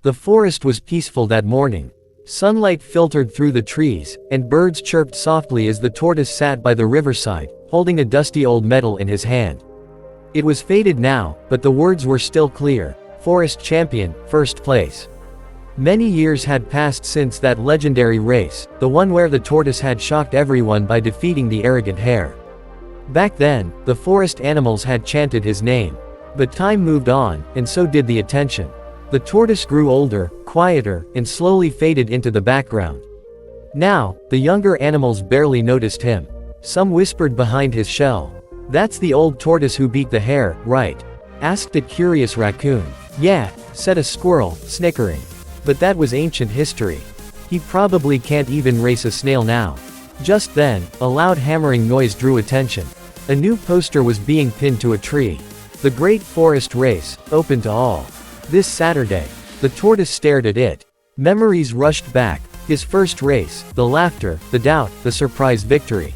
The forest was peaceful that morning. Sunlight filtered through the trees, and birds chirped softly as the tortoise sat by the riverside, holding a dusty old medal in his hand. It was faded now, but the words were still clear: Forest Champion, First Place. Many years had passed since that legendary race, the one where the tortoise had shocked everyone by defeating the arrogant hare. Back then, the forest animals had chanted his name. But time moved on, and so did the attention. The tortoise grew older, quieter, and slowly faded into the background. Now, the younger animals barely noticed him. Some whispered behind his shell, "That's the old tortoise who beat the hare, right?" asked a curious raccoon. "Yeah," said a squirrel, snickering. "But that was ancient history. He probably can't even race a snail now." Just then, a loud hammering noise drew attention. A new poster was being pinned to a tree. The Great Forest Race, open to all. This Saturday. The tortoise stared at it. Memories rushed back. His first race, the laughter, the doubt, the surprise victory.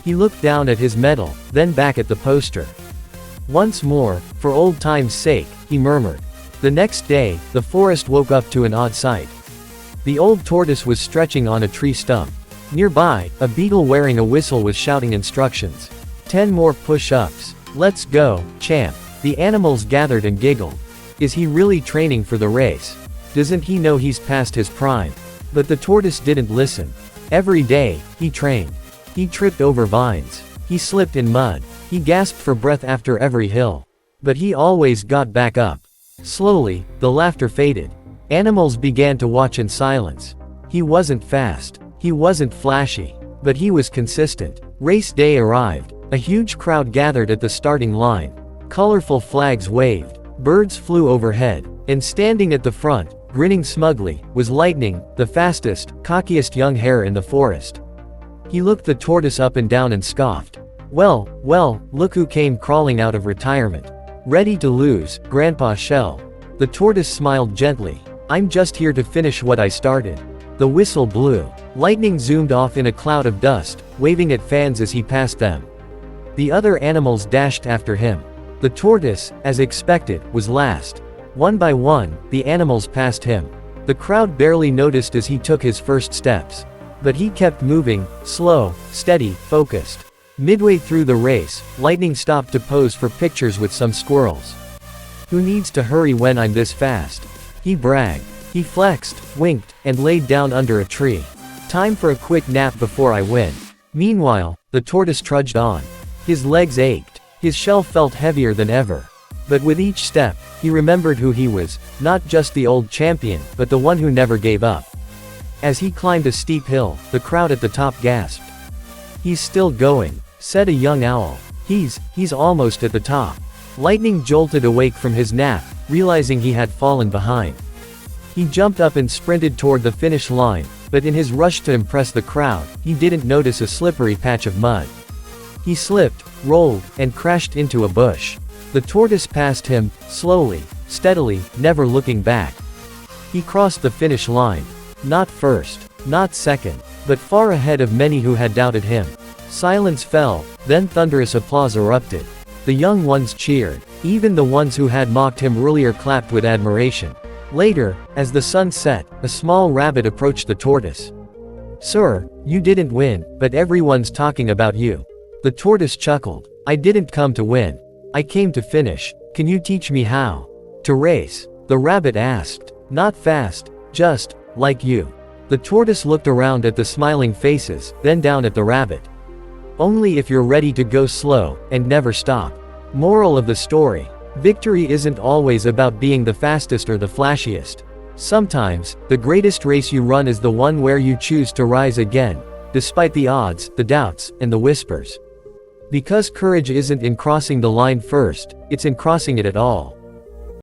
He looked down at his medal, then back at the poster. "Once more, for old time's sake," he murmured. The next day, the forest woke up to an odd sight. The old tortoise was stretching on a tree stump. Nearby, a beetle wearing a whistle was shouting instructions. 10 more push-ups. Let's go, champ." The animals gathered and giggled. Is he really training for the race? Doesn't he know he's past his prime? But the tortoise didn't listen. Every day, he trained. He tripped over vines. He slipped in mud. He gasped for breath after every hill. But he always got back up. Slowly, the laughter faded. Animals began to watch in silence. He wasn't fast. He wasn't flashy. But he was consistent. Race day arrived. A huge crowd gathered at the starting line. Colorful flags waved. Birds flew overhead. And standing at the front, grinning smugly, was Lightning, the fastest, cockiest young hare in the forest. He looked the tortoise up and down and scoffed. Well, look who came crawling out of retirement. Ready to lose, Grandpa Shell." The tortoise smiled gently. "I'm just here to finish what I started." The whistle blew. Lightning zoomed off in a cloud of dust, waving at fans as he passed them. The other animals dashed after him. The tortoise, as expected, was last. One by one, the animals passed him. The crowd barely noticed as he took his first steps. But he kept moving, slow, steady, focused. Midway through the race, Lightning stopped to pose for pictures with some squirrels. "Who needs to hurry when I'm this fast?" he bragged. He flexed, winked, and laid down under a tree. "Time for a quick nap before I win." Meanwhile, the tortoise trudged on. His legs ached. His shell felt heavier than ever. But with each step, he remembered who he was, not just the old champion, but the one who never gave up. As he climbed a steep hill, the crowd at the top gasped. "He's still going," said a young owl. He's almost at the top." Lightning jolted awake from his nap, realizing he had fallen behind. He jumped up and sprinted toward the finish line, but in his rush to impress the crowd, he didn't notice a slippery patch of mud. He slipped, rolled, and crashed into a bush. The tortoise passed him, slowly, steadily, never looking back. He crossed the finish line. Not first, not second, but far ahead of many who had doubted him. Silence fell, then thunderous applause erupted. The young ones cheered. Even the ones who had mocked him earlier clapped with admiration. Later, as the sun set, a small rabbit approached the tortoise. "Sir, you didn't win, but everyone's talking about you." The tortoise chuckled. "I didn't come to win. I came to finish. Can you teach me how to race?" the rabbit asked. "Not fast, just like you." The tortoise looked around at the smiling faces, then down at the rabbit. "Only if you're ready to go slow, and never stop." Moral of the story: victory isn't always about being the fastest or the flashiest. Sometimes, the greatest race you run is the one where you choose to rise again, despite the odds, the doubts, and the whispers. Because courage isn't in crossing the line first, it's in crossing it at all.